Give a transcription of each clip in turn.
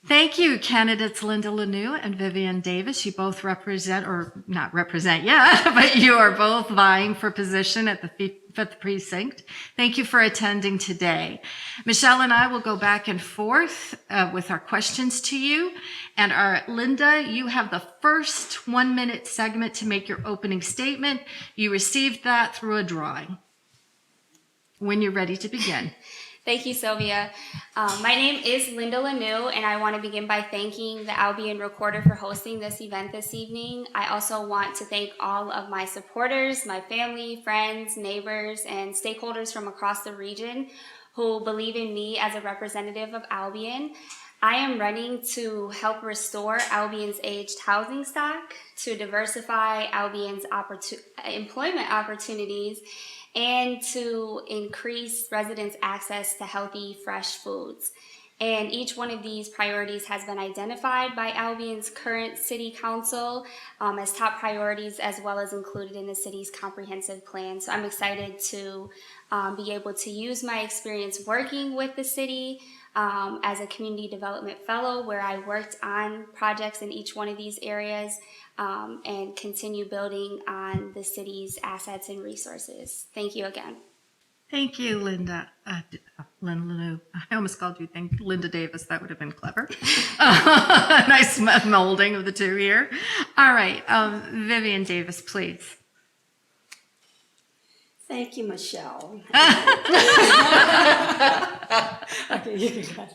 Thank you, candidates Linda Lanou and Vivian Davis. You both represent, or not represent yet, but you are both vying for position at the 5th Precinct. Thank you for attending today. Michelle and I will go back and forth with our questions to you. And Linda, you have the first 1-minute segment to make your opening statement. You received that through a drawing. When you're ready to begin. Thank you, Sylvia. My name is Linda Lanou, and I want to begin by thanking the Albion Recorder for hosting this event this evening. I also want to thank all of my supporters, my family, friends, neighbors, and stakeholders from across the region who believe in me as a representative of Albion. I am running to help restore Albion's aged housing stock, to diversify Albion's employment opportunities, and to increase residents' access to healthy, fresh foods. And each one of these priorities has been identified by Albion's current city council as top priorities, as well as included in the city's comprehensive plan. So I'm excited to be able to use my experience working with the city as a community development fellow, where I worked on projects in each one of these areas, and continue building on the city's assets and resources. Thank you again. Thank you, Linda. Linda Lanou. I almost called you Linda Davis. That would have been clever. Nice molding of the two here. All right, Vivian Davis, please. Thank you, Michelle. Okay, you can go.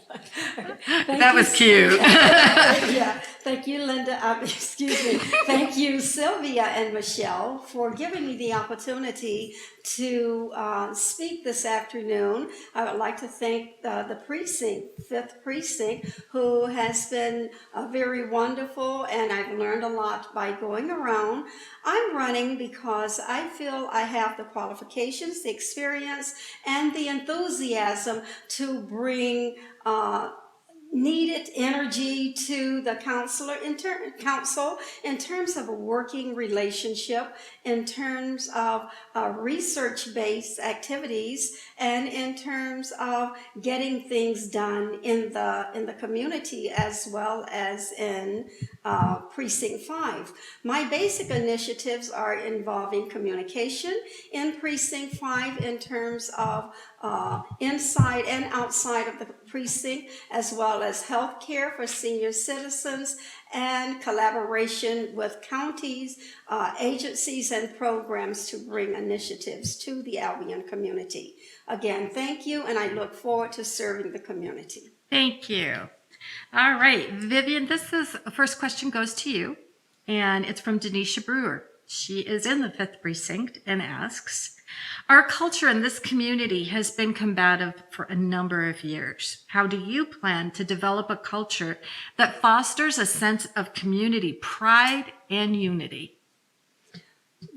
Okay. That was cute. Yeah, thank you, Linda. Excuse me. Thank you, Sylvia and Michelle, for giving me the opportunity to speak this afternoon. I would like to thank the precinct, 5th Precinct, who has been very wonderful, and I've learned a lot by going around. I'm running because I feel I have the qualifications, the experience, and the enthusiasm to bring needed energy to the council in terms of a working relationship, in terms of research-based activities, and in terms of getting things done in the community, as well as in Precinct 5. My basic initiatives are involving communication in Precinct 5 in terms of inside and outside of the precinct, as well as health care for senior citizens, and collaboration with counties, agencies, and programs to bring initiatives to the Albion community. Again, thank you, and I look forward to serving the community. Thank you. All right, Vivian, first question goes to you, and it's from Denisha Brewer. She is in the 5th Precinct and asks, our culture in this community has been combative for a number of years. How do you plan to develop a culture that fosters a sense of community pride and unity?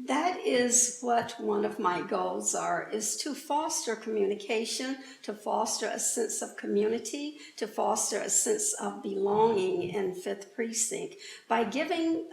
That is what one of my goals are, is to foster communication, to foster a sense of community, to foster a sense of belonging in 5th Precinct by giving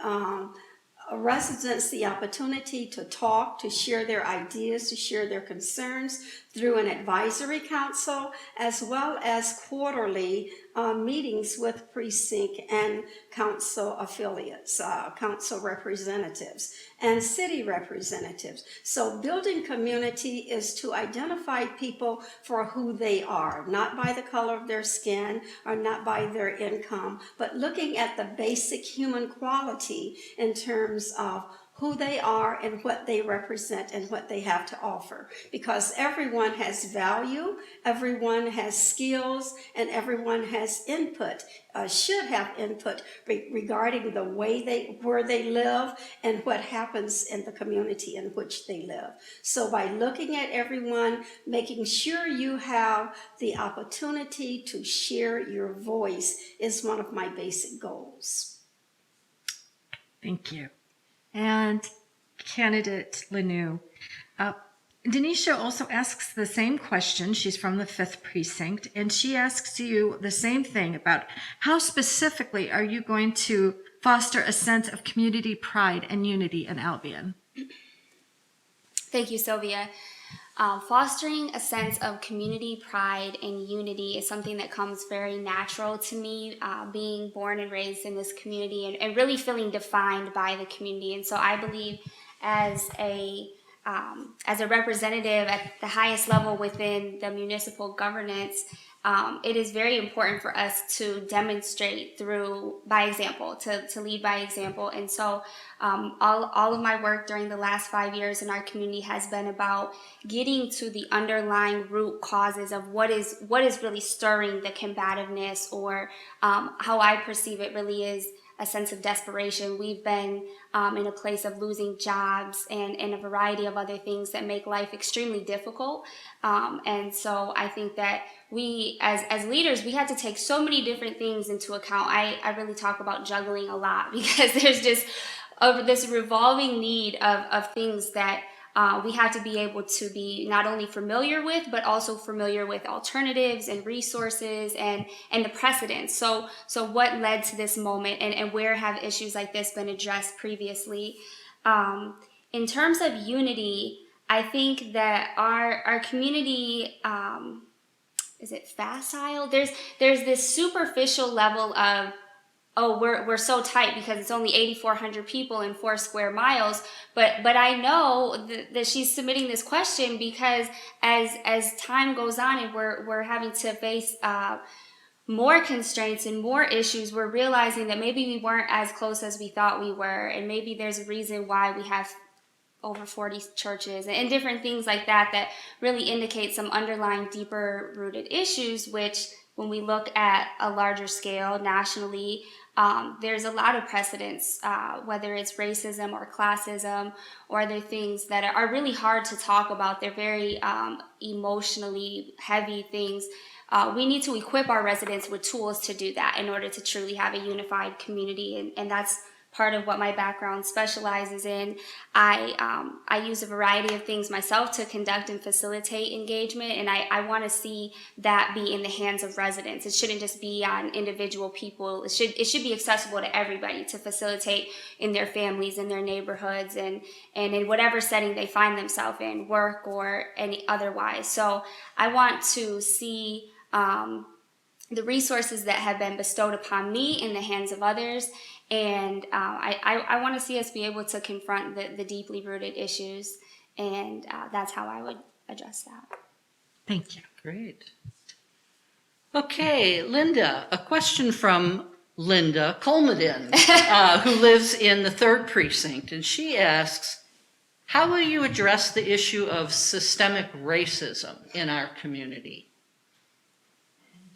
residents the opportunity to talk, to share their ideas, to share their concerns through an advisory council, as well as quarterly meetings with precinct and council affiliates, council representatives, and city representatives. So building community is to identify people for who they are, not by the color of their skin or not by their income, but looking at the basic human quality in terms of who they are and what they represent and what they have to offer. Because everyone has value, everyone has skills, and everyone has input, should have input regarding the way where they live and what happens in the community in which they live. So by looking at everyone, making sure you have the opportunity to share your voice is one of my basic goals. Thank you. And candidate Lanou, Denisha also asks the same question. She's from the 5th Precinct, and she asks you the same thing about how specifically are you going to foster a sense of community pride and unity in Albion? Thank you, Sylvia. Fostering a sense of community pride and unity is something that comes very natural to me, being born and raised in this community, and really feeling defined by the community. And so I believe as a representative at the highest level within the municipal governance, it is very important for us to demonstrate by example, to lead by example. And so all of my work during the last 5 years in our community has been about getting to the underlying root causes of what is really stirring the combativeness, or how I perceive it really is a sense of desperation. We've been in a place of losing jobs and a variety of other things that make life extremely difficult. And so I think that we, as leaders, we have to take so many different things into account. I really talk about juggling a lot because there's just this revolving need of things that we have to be able to be not only familiar with, but also familiar with alternatives and resources and the precedents. So what led to this moment, and where have issues like this been addressed previously? In terms of unity, I think that our community, is it facile? There's this superficial level of, oh, we're so tight because it's only 8,400 people in 4 square miles. But I know that she's submitting this question because as time goes on and we're having to face more constraints and more issues, we're realizing that maybe we weren't as close as we thought we were, and maybe there's a reason why we have over 40 churches and different things like that really indicate some underlying deeper rooted issues, which when we look at a larger scale nationally, there's a lot of precedents, whether it's racism or classism or other things that are really hard to talk about. They're very emotionally heavy things. We need to equip our residents with tools to do that in order to truly have a unified community, and that's part of what my background specializes in. I use a variety of things myself to conduct and facilitate engagement, and I want to see that be in the hands of residents. It shouldn't just be on individual people. It should be accessible to everybody to facilitate in their families, in their neighborhoods, and in whatever setting they find themselves in, work or any otherwise. So I want to see the resources that have been bestowed upon me in the hands of others. And I want to see us be able to confront the deeply rooted issues, and that's how I would address that. Thank you. Great. Okay, Linda, a question from Linda Colmadin, who lives in the 3rd Precinct, and she asks, how will you address the issue of systemic racism in our community?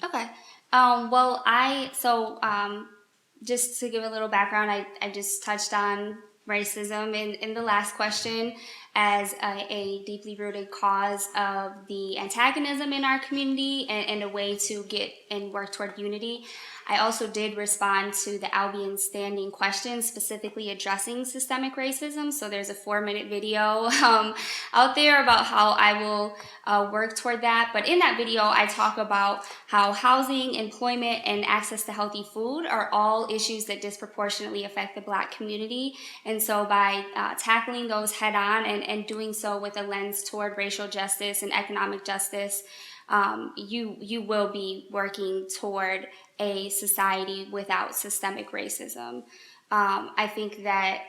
Okay. Just to give a little background, I just touched on racism in the last question as a deeply rooted cause of the antagonism in our community and a way to get and work toward unity. I also did respond to the Albion standing question specifically addressing systemic racism. So there's a 4-minute video out there about how I will work toward that. But in that video, I talk about how housing, employment, and access to healthy food are all issues that disproportionately affect the Black community. And so by tackling those head on and doing so with a lens toward racial justice and economic justice, you will be working toward a society without systemic racism. I think that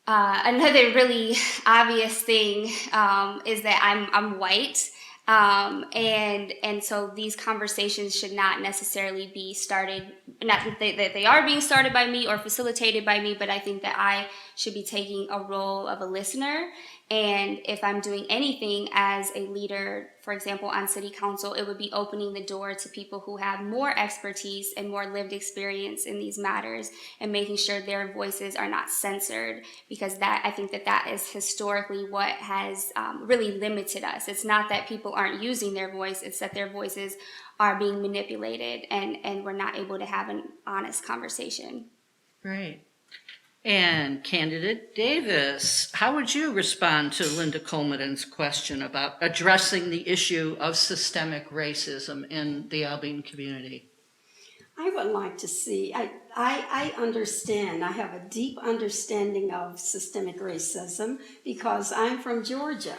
another really obvious thing is that I'm white, and so these conversations should not necessarily be started. Not that they are being started by me or facilitated by me, but I think that I should be taking a role of a listener. And if I'm doing anything as a leader, for example, on city council, it would be opening the door to people who have more expertise and more lived experience in these matters and making sure their voices are not censored, because I think that is historically what has really limited us. It's not that people aren't using their voice, it's that their voices are being manipulated and we're not able to have an honest conversation. Great. And Candidate Davis, how would you respond to Linda Colmadin's question about addressing the issue of systemic racism in the Albion community? I would like to see, I understand, I have a deep understanding of systemic racism because I'm from Georgia.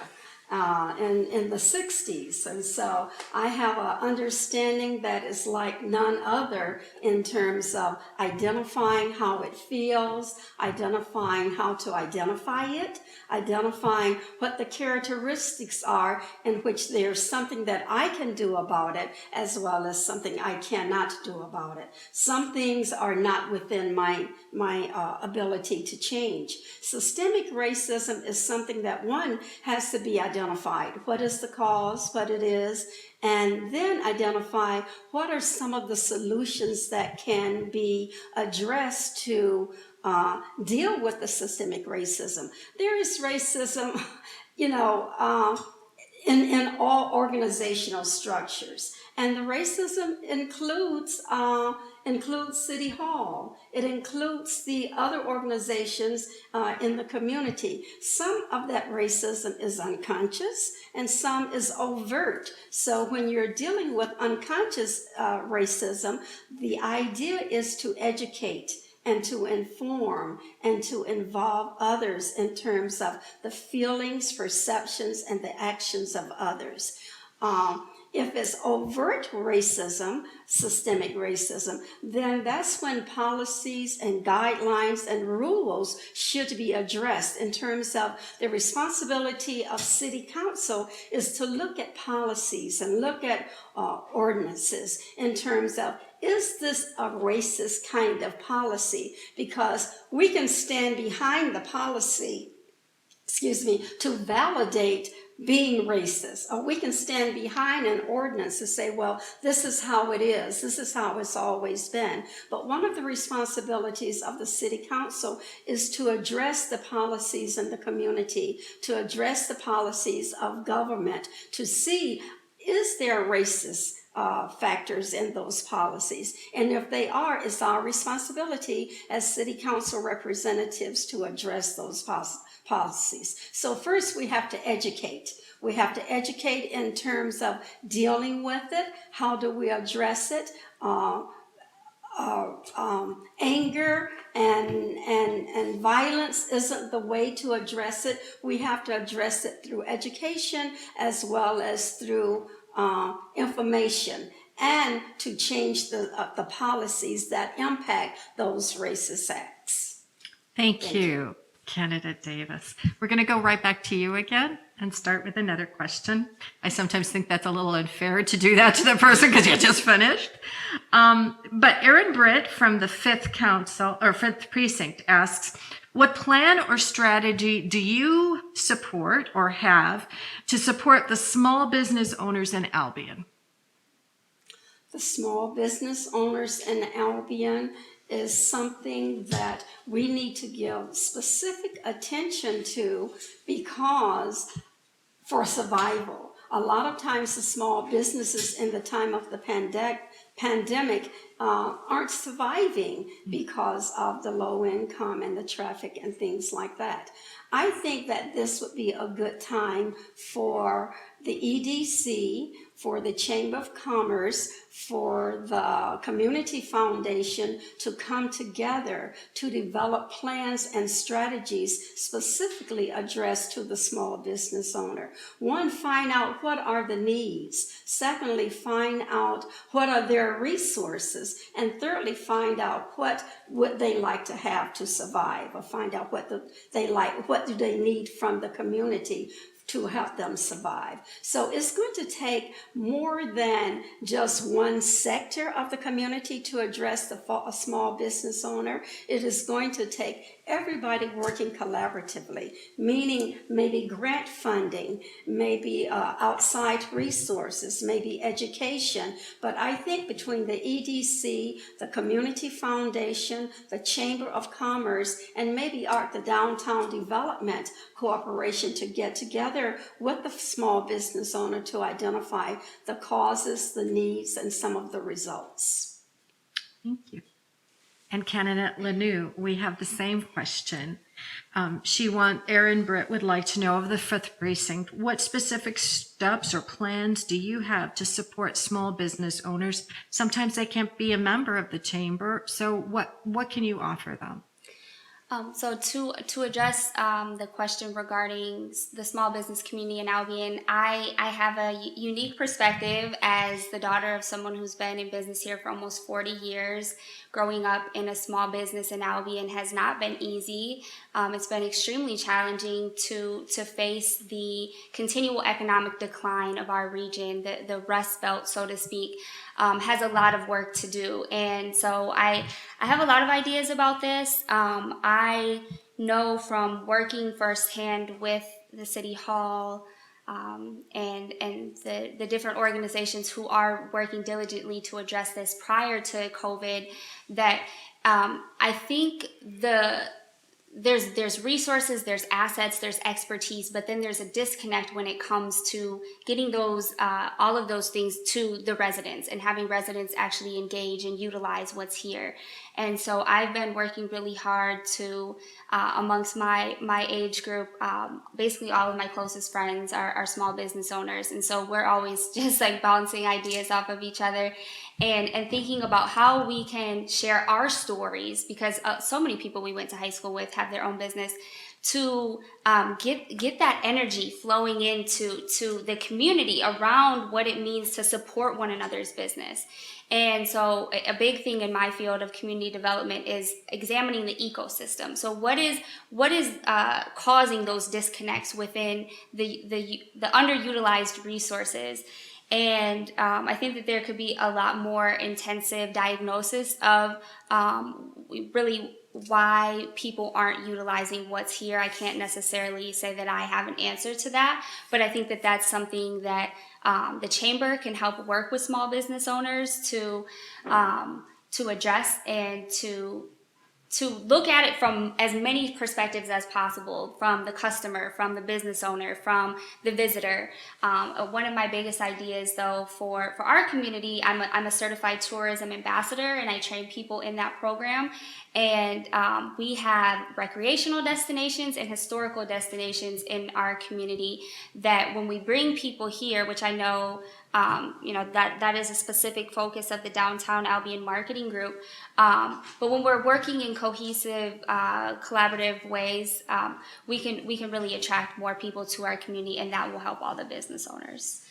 in the 60s. And so I have an understanding that is like none other in terms of identifying how it feels, identifying how to identify it, identifying what the characteristics are in which there's something that I can do about it as well as something I cannot do about it. Some things are not within my ability to change. Systemic racism is something that one has to be identified. What is the cause, what it is, and then identify what are some of the solutions that can be addressed to deal with the systemic racism. There is racism, in all organizational structures. And the racism includes City Hall. It includes the other organizations in the community. Some of that racism is unconscious and some is overt. So when you're dealing with unconscious racism, the idea is to educate and to inform and to involve others in terms of the feelings, perceptions, and the actions of others. If it's overt racism, systemic racism, then that's when policies and guidelines and rules should be addressed in terms of the responsibility of city council is to look at policies and look at ordinances in terms of, is this a racist kind of policy? Because we can stand behind the policy, to validate being racist, or we can stand behind an ordinance and say, well, this is how it is, this is how it's always been. But one of the responsibilities of the city council is to address the policies in the community, to address the policies of government, to see, is there racist factors in those policies? And if they are, it's our responsibility as city council representatives to address those policies. So first we have to educate. We have to educate in terms of dealing with it. How do we address it? Anger and violence isn't the way to address it. We have to address it through education as well as through information, and to change the policies that impact those racist acts. Thank you, Candidate Davis. We're going to go right back to you again and start with another question. I sometimes think that's a little unfair to do that to the person because you just finished. But Erin Britt from the 5th Precinct asks, what plan or strategy do you support or have to support the small business owners in Albion? The small business owners in Albion is something that we need to give specific attention to, because for survival, a lot of times the small businesses in the time of the pandemic aren't surviving because of the low income and the traffic and things like that. I think that this would be a good time for the EDC, for the Chamber of Commerce, for the Community Foundation to come together to develop plans and strategies specifically addressed to the small business owner. One, find out what are the needs. Secondly, find out what are their resources. And thirdly, find out what would they like to have to survive, or find out what do they need from the community to help them survive. So it's going to take more than just one sector of the community to address a small business owner. It is going to take everybody working collaboratively, meaning maybe grant funding, maybe outside resources, maybe education. But I think between the EDC, the Community Foundation, the Chamber of Commerce, and maybe the Downtown Development Corporation to get together with the small business owner to identify the causes, the needs, and some of the results. Thank you. And Candidate Lanoux, we have the same question. Erin Britt would like to know of the 5th Precinct, what specific steps or plans do you have to support small business owners? Sometimes they can't be a member of the chamber, so what can you offer them? So to address the question regarding the small business community in Albion, I have a unique perspective as the daughter of someone who's been in business here for almost 40 years. Growing up in a small business in Albion has not been easy. It's been extremely challenging to face the continual economic decline of our region, the Rust Belt, so to speak. Has a lot of work to do. And so I have a lot of ideas about this. I know from working firsthand with the City Hall and the different organizations who are working diligently to address this prior to COVID that I think there's resources, there's assets, there's expertise, but then there's a disconnect when it comes to getting those all of those things to the residents and having residents actually engage and utilize what's here. And so I've been working really hard to amongst my age group, basically all of my closest friends are small business owners, and so we're always just like bouncing ideas off of each other and thinking about how we can share our stories, because so many people we went to high school with have their own business, to get that energy flowing into the community around what it means to support one another's business. And so a big thing in my field of community development is examining the ecosystem. So what is causing those disconnects within the underutilized resources? And I think that there could be a lot more intensive diagnosis of really why people aren't utilizing what's here. I can't necessarily say that I have an answer to that, but I think that that's something that the chamber can help work with small business owners to address and to look at it from as many perspectives as possible, from the customer, from the business owner, from the visitor. One of my biggest ideas, though, for our community, I'm a certified tourism ambassador, and I train people in that program. And we have recreational destinations and historical destinations in our community that when we bring people here, which I know that is a specific focus of the Downtown Albion Marketing Group. But when we're working in cohesive, collaborative ways, we can really attract more people to our community, and that will help all the business owners.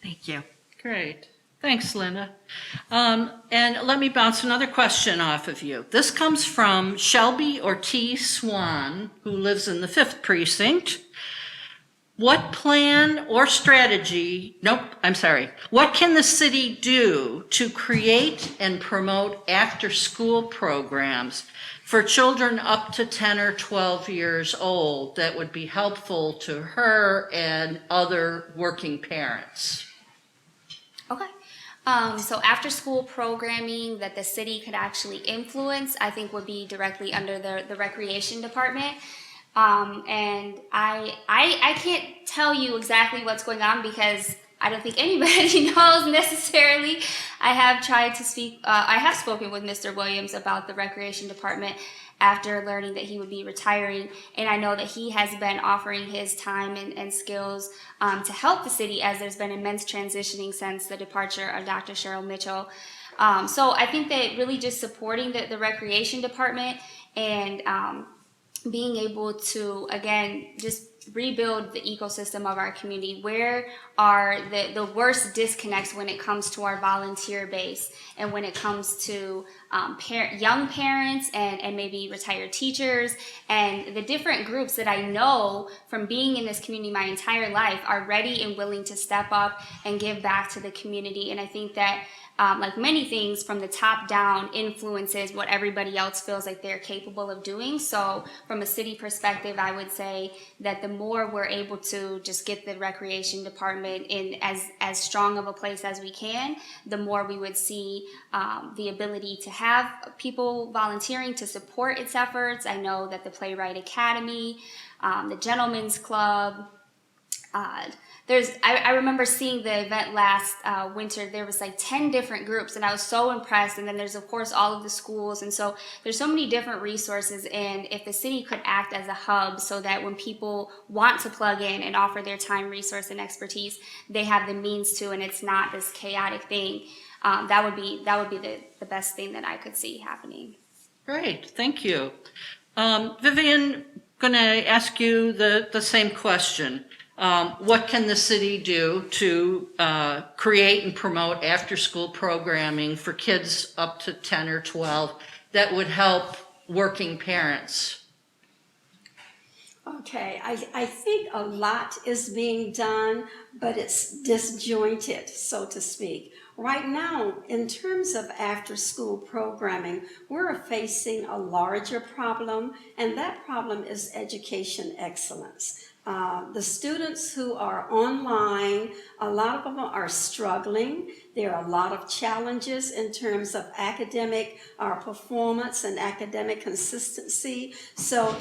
Thank you. Great. Thanks, Linda. And let me bounce another question off of you. This comes from Shelby Ortiz Swan, who lives in the 5th Precinct. What plan or strategy, what can the city do to create and promote after-school programs for children up to 10 or 12 years old that would be helpful to her and other working parents? Okay. So after-school programming that the city could actually influence, I think would be directly under the recreation department. And I can't tell you exactly what's going on because I don't think anybody knows necessarily. I have spoken with Mr. Williams about the recreation department after learning that he would be retiring, and I know that he has been offering his time and skills to help the city, as there's been immense transitioning since the departure of Dr. Cheryl Mitchell. So I think that really just supporting the recreation department and being able to, again, just rebuild the ecosystem of our community. Where are the worst disconnects when it comes to our volunteer base and when it comes to young parents and maybe retired teachers and the different groups that I know from being in this community my entire life are ready and willing to step up and give back to the community. And I think that like many things, from the top down influences what everybody else feels like they're capable of doing. So from a city perspective, I would say that the more we're able to just get the recreation department in as strong of a place as we can, the more we would see the ability to have people volunteering to support its efforts. I know that the Playwright Academy, the Gentlemen's Club, I remember seeing the event last winter. There was like 10 different groups, and I was so impressed. And then there's, of course, all of the schools. And so there's so many different resources. And if the city could act as a hub so that when people want to plug in and offer their time, resource, and expertise, they have the means to, and it's not this chaotic thing, that would be the best thing that I could see happening. Great, thank you. Vivian, going to ask you the same question. What can the city do to create and promote after-school programming for kids up to 10 or 12 that would help working parents? Okay, I think a lot is being done, but it's disjointed, so to speak. Right now, in terms of after-school programming, we're facing a larger problem, and that problem is education excellence. The students who are online, a lot of them are struggling. There are a lot of challenges in terms of academic performance and academic consistency. So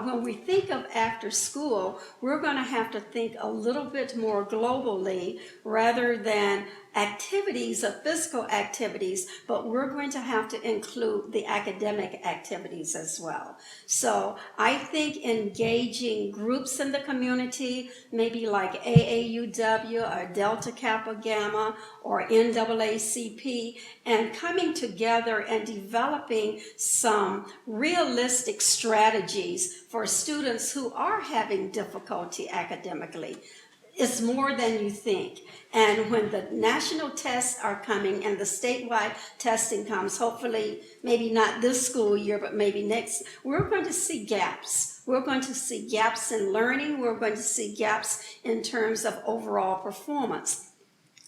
when we think of after school, we're going to have to think a little bit more globally rather than activities of physical activities, but we're going to have to include the academic activities as well. So I think engaging groups in the community, maybe like AAUW or Delta Kappa Gamma or NAACP, and coming together and developing some realistic strategies for students who are having difficulty academically. It's more than you think. And when the national tests are coming and the statewide testing comes, hopefully, maybe not this school year, but maybe next, we're going to see gaps. We're going to see gaps in learning. We're going to see gaps in terms of overall performance.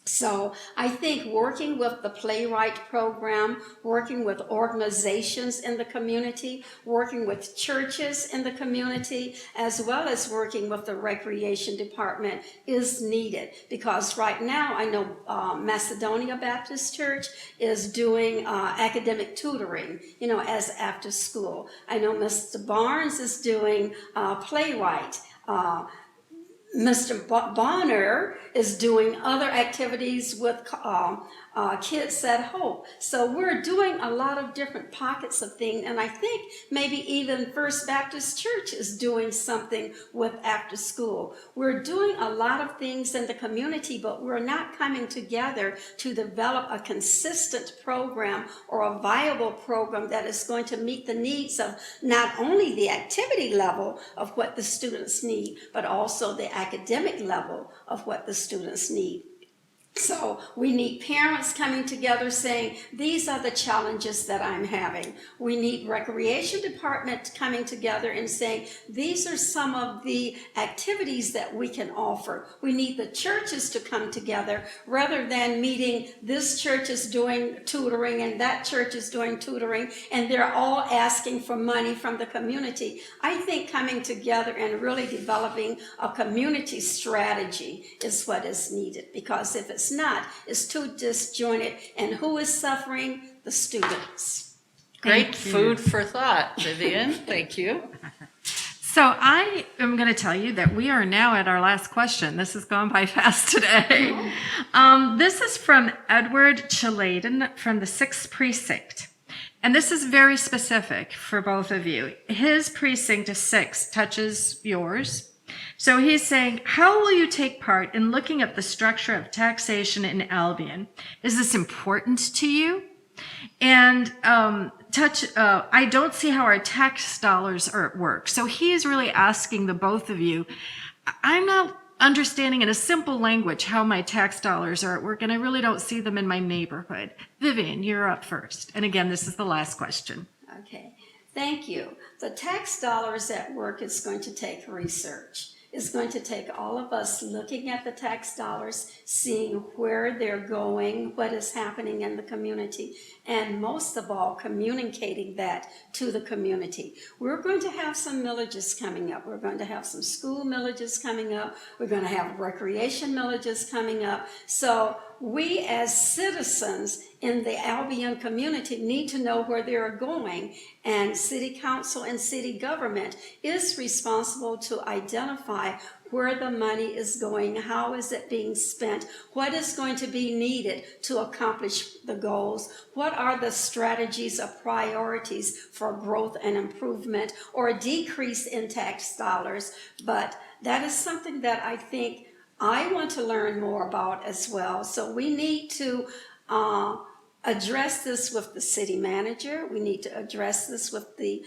So I think working with the Playwright program, working with organizations in the community, working with churches in the community, as well as working with the recreation department is needed. Because right now I know Macedonia Baptist Church is doing academic tutoring, as after school. I know Mr. Barnes is doing Playwright. Mr. Bonner is doing other activities with Kids at Hope. So we're doing a lot of different pockets of things, and I think maybe even First Baptist Church is doing something with after school. We're doing a lot of things in the community, but we're not coming together to develop a consistent program or a viable program that is going to meet the needs of not only the activity level of what the students need, but also the academic level of what the students need. So we need parents coming together saying, these are the challenges that I'm having. We need recreation department coming together and saying, these are some of the activities that we can offer. We need the churches to come together rather than meeting, this church is doing tutoring and that church is doing tutoring, and they're all asking for money from the community. I think coming together and really developing a community strategy is what is needed, because if it's not, it's too disjointed. And who is suffering? The students. Great food for thought, Vivian. Thank you. So I am going to tell you that we are now at our last question. This has gone by fast today. This is from Edward Chiladen from the 6th Precinct. And this is very specific for both of you. His precinct is 6, touches yours. So he's saying, how will you take part in looking at the structure of taxation in Albion? Is this important to you? And I don't see how our tax dollars are at work. So he's really asking the both of you, I'm not understanding in a simple language how my tax dollars are at work, and I really don't see them in my neighborhood. Vivian, you're up first. And again, this is the last question. Okay, thank you. The tax dollars at work is going to take research. It's going to take all of us looking at the tax dollars, seeing where they're going, what is happening in the community, and most of all, communicating that to the community. We're going to have some millages coming up. We're going to have some school millages coming up. We're going to have recreation millages coming up. So we as citizens in the Albion community need to know where they're going, and city council and city government is responsible to identify where the money is going, how is it being spent, what is going to be needed to accomplish the goals, what are the strategies or priorities for growth and improvement or a decrease in tax dollars. But that is something that I think I want to learn more about as well. So we need to address this with the city manager. We need to address this with the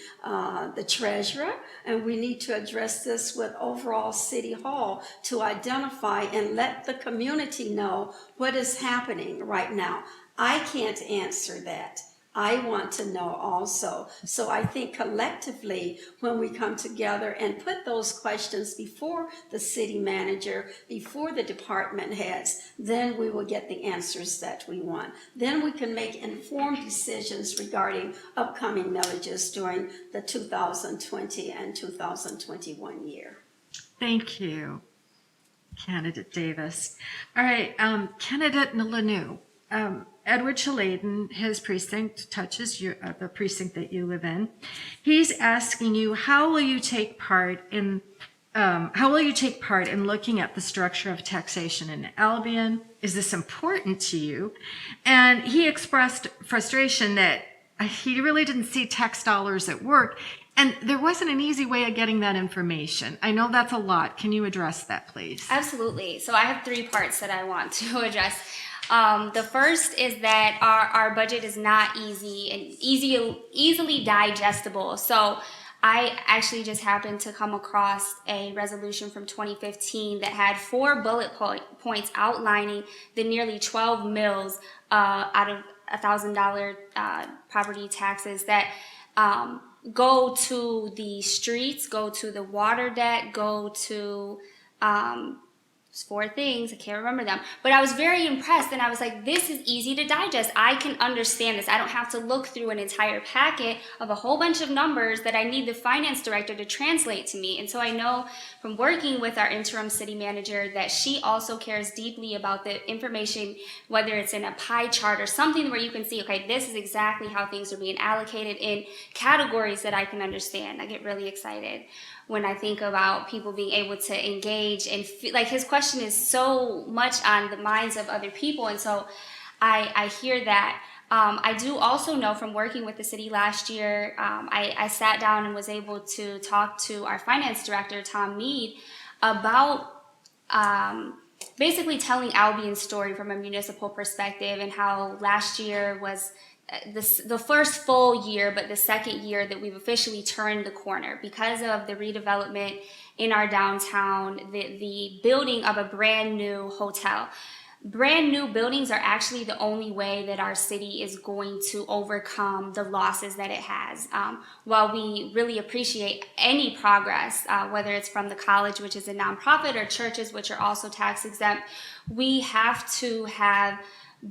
treasurer, and we need to address this with overall City Hall to identify and let the community know what is happening right now. I can't answer that. I want to know also. So I think collectively, when we come together and put those questions before the city manager, before the department heads, then we will get the answers that we want. Then we can make informed decisions regarding upcoming millages during the 2020 and 2021 year. Thank you, Candidate Davis. All right, Candidate Lanu. Edward Chaladen, his precinct touches the precinct that you live in. He's asking you, how will you take part in looking at the structure of taxation in Albion? Is this important to you? And he expressed frustration that he really didn't see tax dollars at work, and there wasn't an easy way of getting that information. I know that's a lot. Can you address that, please? Absolutely. So I have 3 parts that I want to address. The first is that our budget is not easy and easily digestible. So I actually just happened to come across a resolution from 2015 that had 4 bullet points outlining the nearly 12 mills out of $1,000 property taxes that go to the streets, go to the water debt, go to 4 things. I can't remember them, but I was very impressed, and I was like, this is easy to digest. I can understand this. I don't have to look through an entire packet of a whole bunch of numbers that I need the finance director to translate to me. And so I know from working with our interim city manager that she also cares deeply about the information, whether it's in a pie chart or something where you can see, okay, this is exactly how things are being allocated in categories that I can understand. I get really excited when I think about people being able to engage and feel like his question is so much on the minds of other people. And so I hear that. I do also know from working with the city last year, I sat down and was able to talk to our finance director, Tom Mead, about basically telling Albion's story from a municipal perspective and how last year was the first full year, but the second year that we've officially turned the corner because of the redevelopment in our downtown, the building of a brand new hotel. Brand new buildings are actually the only way that our city is going to overcome the losses that it has. While we really appreciate any progress, whether it's from the college, which is a nonprofit, or churches, which are also tax exempt, we have to have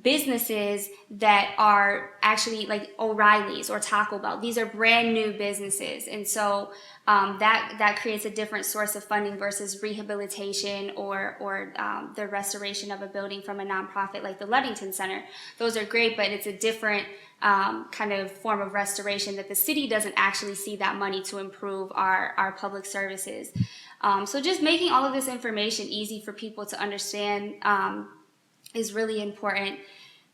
businesses that are actually like O'Reilly's or Taco Bell. These are brand new businesses, and so that creates a different source of funding versus rehabilitation or the restoration of a building from a nonprofit like the Ludington Center. Those are great, but it's a different kind of form of restoration that the city doesn't actually see that money to improve our public services. So just making all of this information easy for people to understand is really important.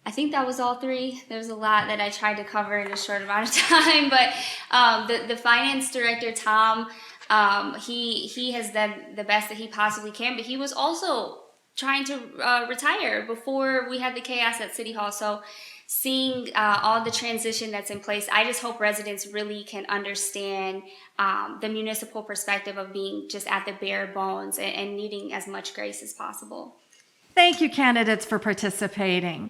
I think that was all 3. There's a lot that I tried to cover in a short amount of time, but the finance director, Tom, he has done the best that he possibly can, but he was also trying to retire before we had the chaos at City Hall. So seeing all the transition that's in place, I just hope residents really can understand the municipal perspective of being just at the bare bones and needing as much grace as possible. Thank you, candidates, for participating.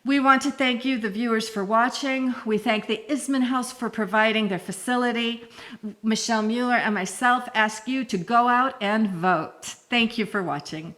We want to thank you, the viewers, for watching. We thank the Isman House for providing their facility. Michelle Mueller and myself ask you to go out and vote. Thank you for watching.